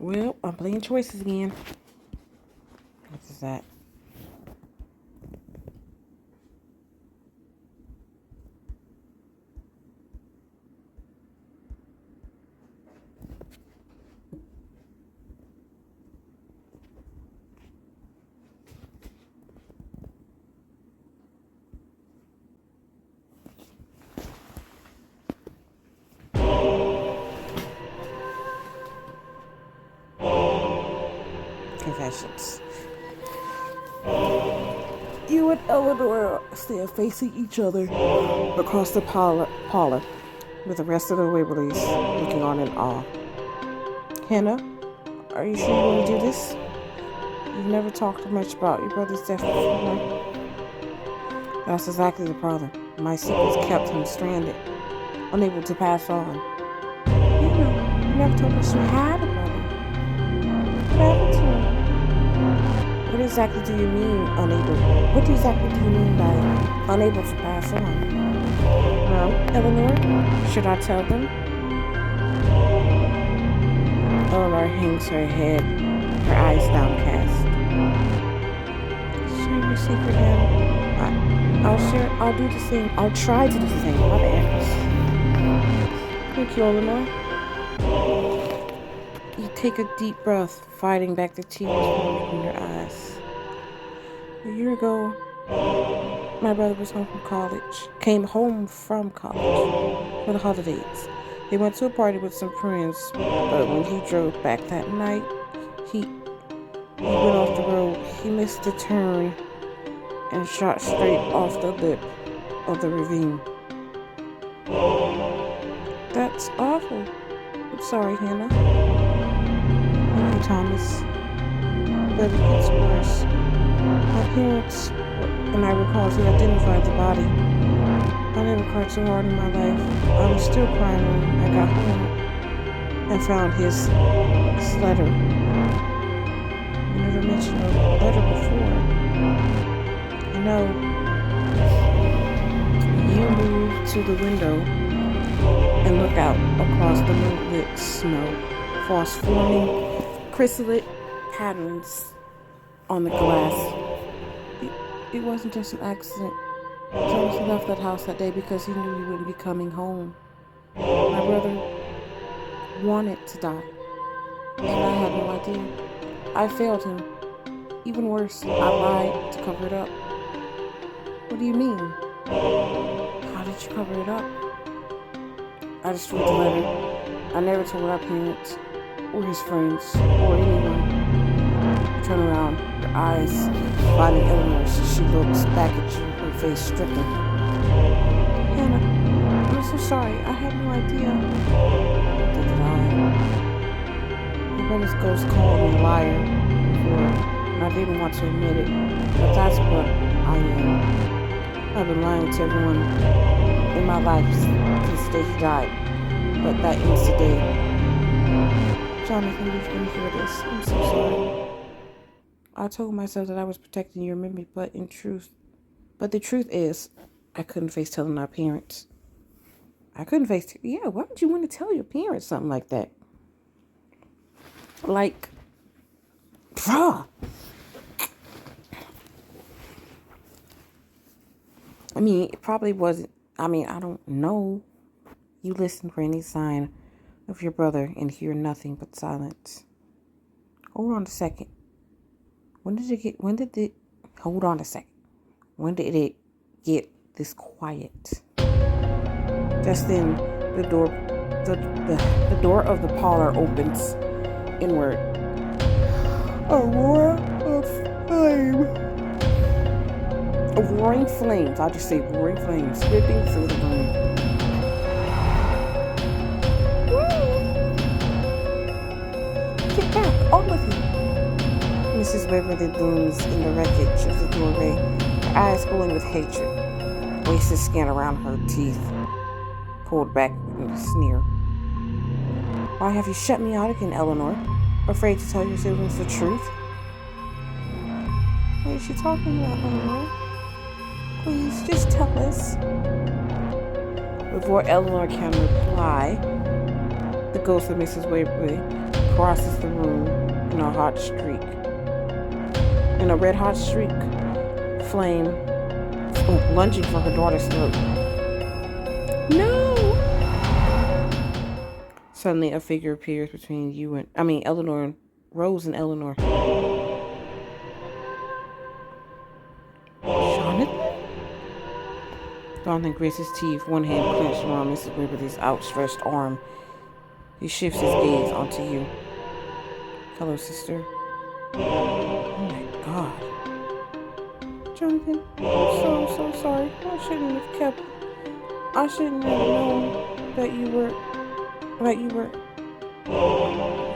Well, I'm playing choices again. What is that? Confessions. You and Eleanor stand facing each other across the parlor with the rest of the Waverleys looking on in awe. Hannah, are you sure you want to do this? You've never talked much about your brother's death before. That's exactly the problem. My secrets kept him stranded, unable to pass on. You never told us you had a brother. What happened to him? What exactly do you mean unable? What exactly do you mean by unable to pass on? Well, Eleanor, should I tell them? Eleanor hangs her head, her eyes downcast. Share your secret, Hannah. I'll do the same. I'll try to do the same. My bad. Thank you, Eleanor. You take a deep breath, fighting back the tears rolling from your eyes. A year ago, my brother was came home from college for the holidays. He went to a party with some friends, but when he drove back that night, he went off the road. He missed a turn and shot straight off the lip of the ravine. That's awful. I'm sorry, Hannah. Thank you, Thomas. But it gets worse. My parents and I were called to identify the body. I never cried so hard in my life. I was still crying when I got home and found his letter. You never mentioned a letter before. I know. You move to the window and look out across the moonlit snow, frost forming chrysalid patterns on the glass. It wasn't just an accident. Thomas left that house that day because he knew he wouldn't be coming home. My brother wanted to die, and I had no idea. I failed him. Even worse, I lied to cover it up. What do you mean? How did you cover it up? I destroyed the letter. I never told our parents, or his friends, or anyone. Turn around, your eyes finding Eleanor as she looks back at you, her face stricken. Hannah, I'm so sorry. I had no idea. Neither did I. Your brother's ghost called me a liar before, and I didn't want to admit it, but that's what I am. I've been lying to everyone in my life since the day he died, but that ends today. Jonathan, you're going to hear this. I'm so sorry. I told myself that I was protecting your memory, but the truth is, I couldn't face telling our parents. Why would you want to tell your parents something like that? Like, bruh. I mean, it probably wasn't, I don't know. You listen for any sign of your brother and hear nothing but silence. Hold on a second. When did it get this quiet? Just then, the door of the parlor opens inward. A roaring flames, I'll just say roaring flames, ripping through the room. Get back, all of you. Mrs. Waverly looms in the wreckage of the doorway, her eyes glowing with hatred, wasted skin around her teeth, pulled back with a sneer. Why have you shut me out again, Eleanor? Afraid to tell your siblings the truth? What is she talking about, Eleanor? Please, just tell us. Before Eleanor can reply, the ghost of Mrs. Waverly crosses the room in a hot streak. In a red hot streak, flame, lunging for her daughter's throat. No! Suddenly, a figure appears between Eleanor and Rose and Eleanor. Jonathan? Jonathan grits his teeth, one hand clenched around Mrs. Waverly's outstretched arm. He shifts his gaze onto you. Hello, sister. Oh my God. Jonathan, I'm so sorry. I shouldn't have known that you were. You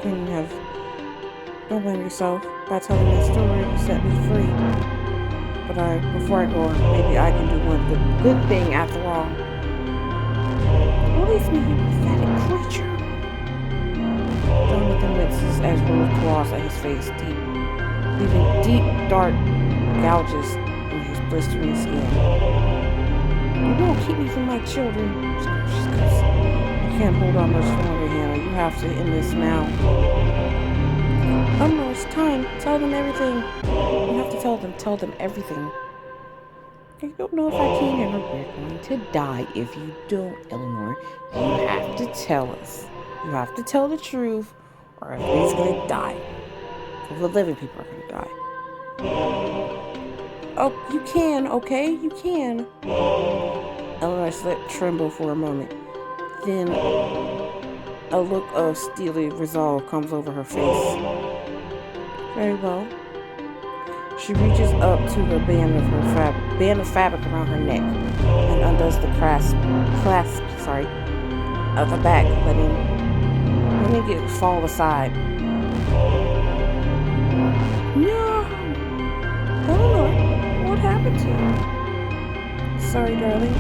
couldn't have. Don't blame yourself. By telling that story, you set me free. But before I go, maybe I can do one good thing after all. Release me, you pathetic creature. Jonathan winces as Rose claws at his face, leaving deep, dark gouges in his blistering skin. You won't keep me from my children. You can't hold on much longer, Hannah. You have to end this now. No, it's time. Tell them everything. You have to tell them everything. I don't know if I can, Henry. We're going to die if you don't, Eleanor. You have to tell us. You have to tell the truth, or everybody's going to die. Or the living people are going to die. Oh, you can, okay? You can. Eleanor's lip trembled for a moment. Then a look of steely resolve comes over her face. Very well. She reaches up to the band of fabric around her neck and undoes the clasp of the back, letting it fall aside. No! Eleanor, what happened to you? Sorry, darling.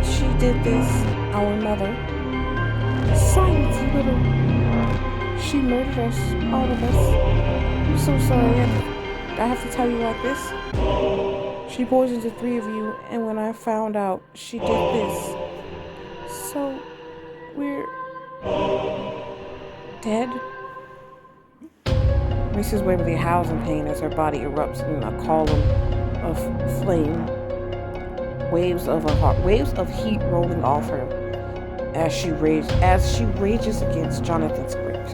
She did this, our mother. Silence, you little. She murdered us, all of us. I'm so sorry. I have to tell you like this. She poisoned the three of you, and when I found out, she did this. So, we're dead? Mrs. Waverly howls in pain as her body erupts in a column of flame. Waves of heat rolling off her as she rages against Jonathan's grip.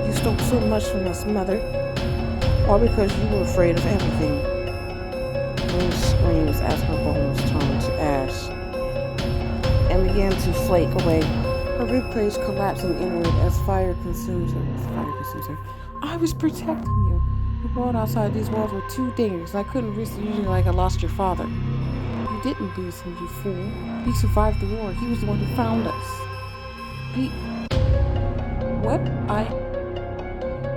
You stole so much from us, Mother, all because you were afraid of everything. Rose screams as her bones turn to ash and begin to flake away. Her ribcage collapsing inward as fire consumes her. I was protecting you. The world outside these walls were too dangerous. I couldn't risk losing like I lost your father. You didn't lose him, you fool. He survived the war. He was the one who found us.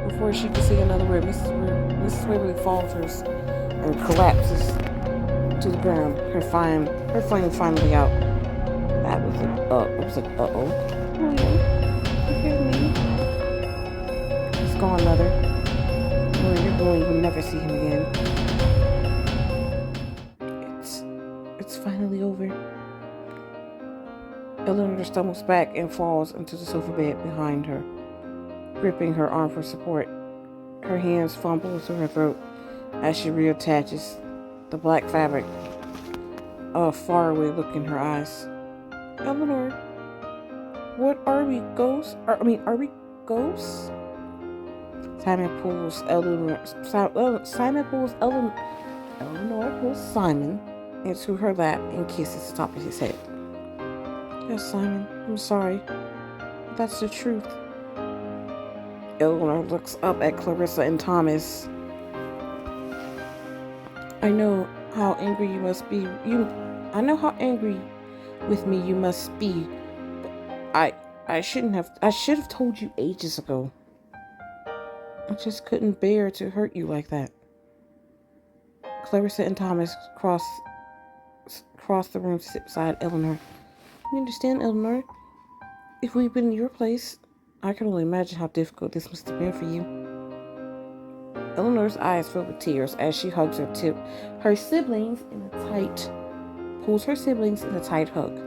Before she could say another word, Mrs. Waverly falls and collapses to the ground. Her flame finally out. That was uh-oh. Oh yeah. Forgive me. He's gone, Mother. Where you're going, you'll never see him again. It's finally over. Eleanor stumbles back and falls into the sofa bed behind her, gripping her arm for support. Her hands fumble to her throat as she reattaches the black fabric. A faraway look in her eyes. Eleanor, what are we, ghosts? Are we ghosts? Eleanor pulls Simon into her lap and kisses the top of his head. Yes, Simon, I'm sorry. That's the truth. Eleanor looks up at Clarissa and Thomas. I know how angry you must be. I know how angry with me you must be. But I should have told you ages ago. I just couldn't bear to hurt you like that. Clarissa and Thomas cross the room to sit beside Eleanor. You understand, Eleanor? If we'd been in your place, I can only imagine how difficult this must have been for you. Eleanor's eyes fill with tears as she hugs her siblings in a tight hug.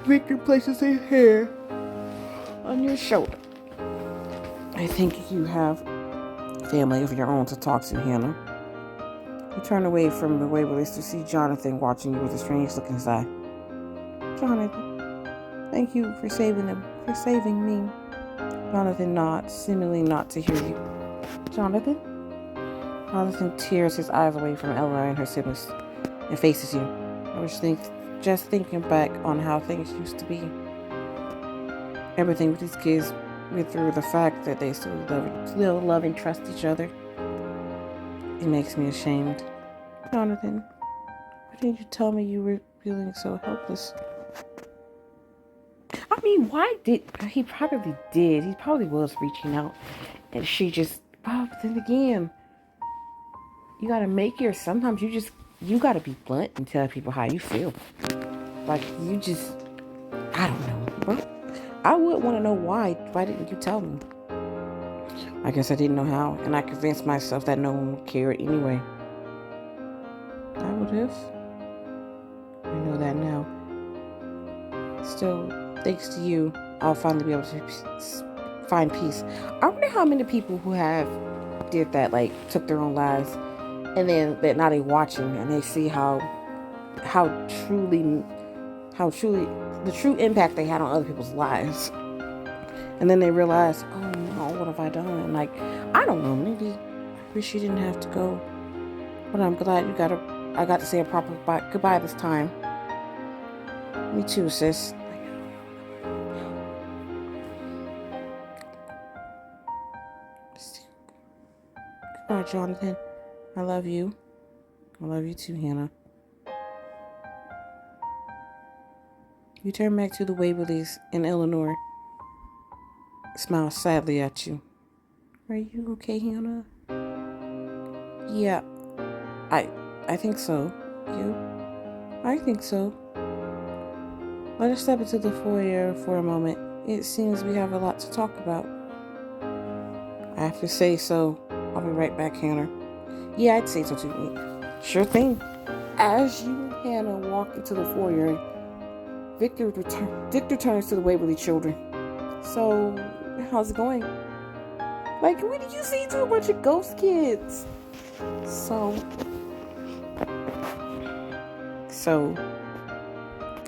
Victor places his hair on your shoulder. I think you have family of your own to talk to, Hannah. You turn away from the Waverleys to see Jonathan watching you with a strange look in his eye. Jonathan, thank you for saving me. Jonathan nods, seemingly not to hear you. Jonathan? Jonathan tears his eyes away from Ella and her siblings and faces you. I was just thinking back on how things used to be. Everything with these kids went through, the fact that they still love and trust each other. It makes me ashamed. Jonathan, why didn't you tell me you were feeling so helpless? I mean, he probably did. He probably was reaching out. And she just, but then again, you gotta sometimes you gotta be blunt and tell people how you feel. Like, I don't know. Well, I would want to know why. Why didn't you tell me? I guess I didn't know how, and I convinced myself that no one would care anyway. I would have. I know that now. Still, thanks to you, I'll finally be able to find peace. I wonder how many people who have did that, like, took their own lives, and then that now they watching and they see how truly the true impact they had on other people's lives. And then they realize, oh no, what have I done? And like, I don't know, maybe I wish you didn't have to go. But I'm glad I got to say a proper goodbye this time. Me too, sis. Goodbye, Jonathan. I love you. I love you too, Hannah. You turn back to the Waverleys, and Eleanor smiles sadly at you. Are you okay, Hannah? Yeah, I think so. You? I think so. Let us step into the foyer for a moment. It seems we have a lot to talk about. I have to say so. I'll be right back, Hannah. Yeah, I'd say so too. Sure thing. As you and Hannah walk into the foyer, Victor turns to the Waverly children. So, how's it going? Like, what did you see to a bunch of ghost kids? So,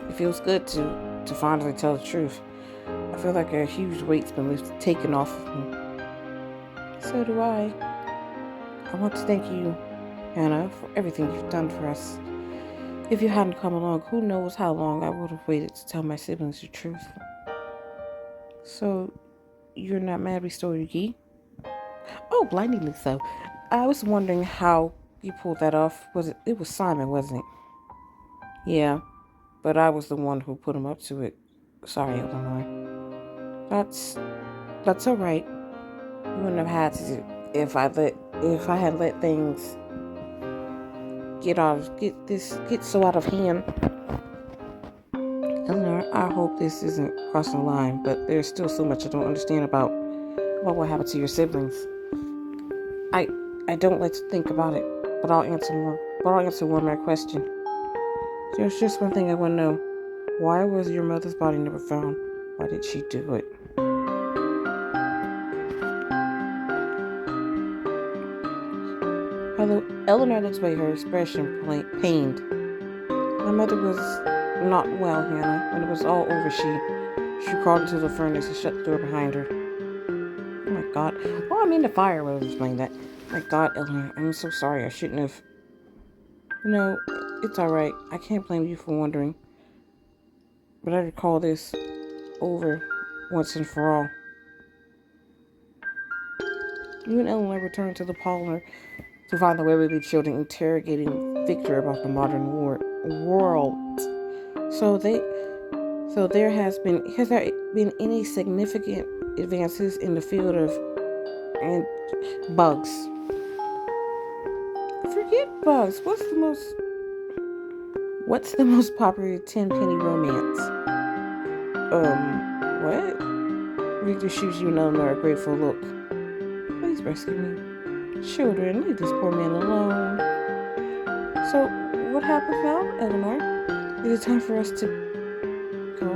it feels good to finally tell the truth. I feel like a huge weight's been taken off of me. So do I. I want to thank you, Hannah, for everything you've done for us. If you hadn't come along, who knows how long I would have waited to tell my siblings the truth. So, you're not mad we stole your key? Oh, blindingly so. I was wondering how you pulled that off. It was Simon, wasn't it? Yeah, but I was the one who put him up to it. Sorry, Eleanor. That's all right. You wouldn't have had to if I had let things get so out of hand. Eleanor, I hope this isn't crossing the line, but there's still so much I don't understand about what happened to your siblings. I don't like to think about it, but I'll answer one more question. There's just one thing I want to know. Why was your mother's body never found? Why did she do it? Eleanor looks away, her expression pained. My mother was not well, Hannah. When it was all over, she crawled into the furnace and shut the door behind her. Oh my God. Well, I mean, the fire would have explained that. My God, Eleanor, I'm so sorry. I shouldn't have. No, it's all right. I can't blame you for wondering. But I recall this over once and for all. You and Eleanor returned to the parlor to find the Waverly children interrogating Victor about the modern world. Has there been any significant advances in the field of bugs? Forget bugs. What's the most popular 10-penny romance? What? Victor shoots you and Eleanor a grateful look. Please rescue me. Children, leave this poor man alone. So, what happens now, Eleanor? Is it time for us to go?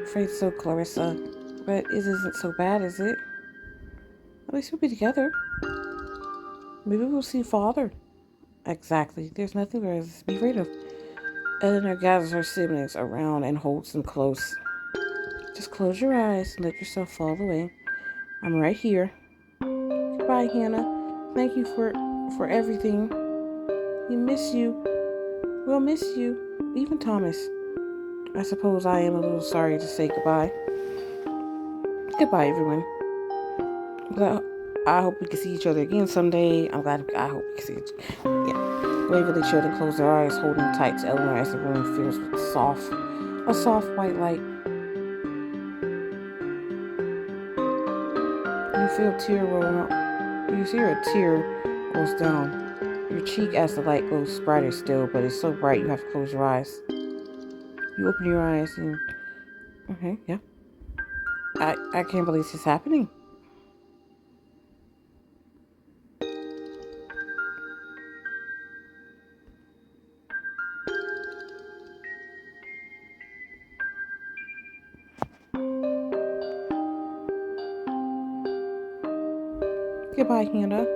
Afraid so, Clarissa. But it isn't so bad, is it? At least we'll be together. Maybe we'll see Father. Exactly. There's nothing for us to be afraid of. Eleanor gathers her siblings around and holds them close. Just close your eyes and let yourself fall away. I'm right here. Goodbye, Hannah. Thank you for everything. We miss you. We'll miss you. Even Thomas. I suppose I am a little sorry to say goodbye. Goodbye, everyone. Well, I hope we can see each other again someday. I hope we can see each other. Yeah. Waverly children close their eyes, holding tight to Eleanor as the room fills with a soft white light. You feel a tear rolling up. You hear a tear rolls down your cheek as the light goes brighter still, but it's so bright you have to close your eyes. You open your eyes and okay, yeah. I can't believe this is happening. Goodbye, Hannah.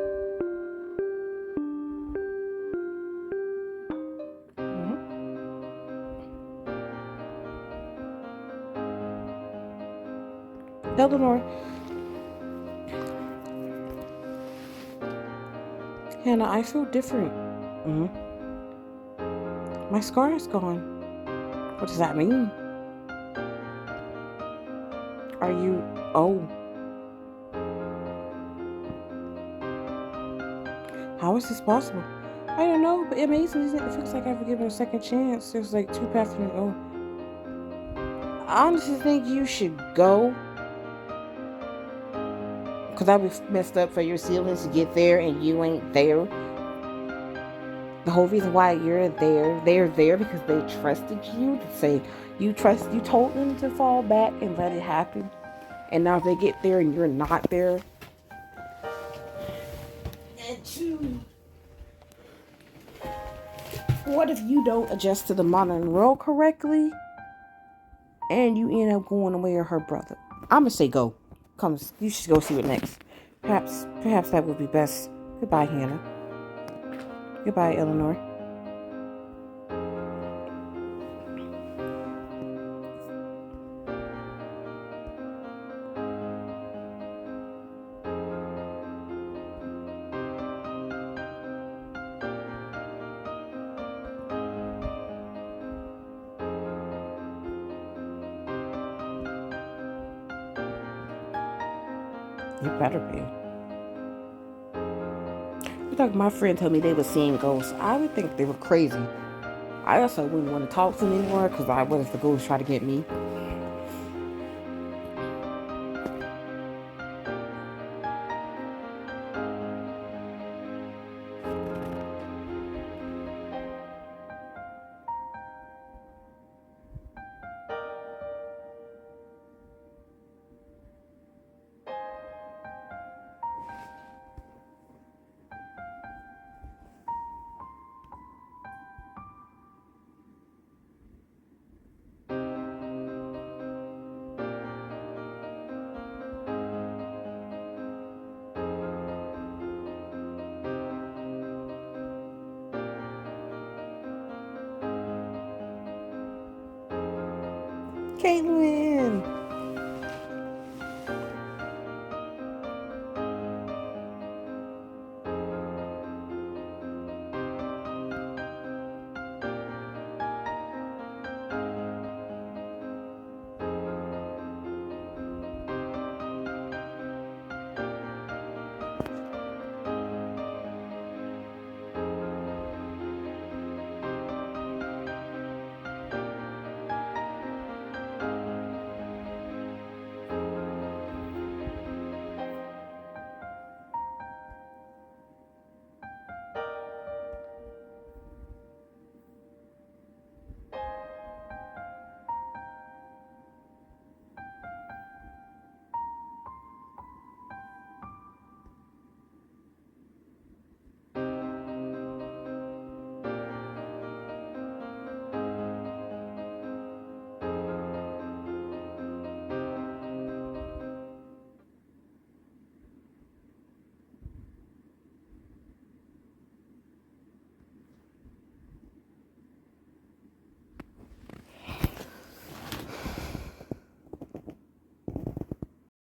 Mm-hmm. Eleanor. Hannah, I feel different. Mm-hmm. My scar is gone. What does that mean? Are you... Oh. How is this possible? I don't know, but amazing, isn't it? It feels like I've given a second chance. There's like 2 paths to go. I honestly think you should go. Because I'd be messed up for your siblings to get there and you ain't there. The whole reason why you're there, they're there because they trusted you to say, you told them to fall back and let it happen. And now they get there and you're not there. And 2, what if you don't adjust to the modern world correctly and you end up going away with her brother? I'm gonna say go. Come, you should go see what next. Perhaps that would be best. Goodbye, Hannah. Goodbye, Eleanor. You better be. Like my friend told me they were seeing ghosts. I would think they were crazy. I also wouldn't want to talk to them anymore because what if the ghosts try to get me? Caitlin!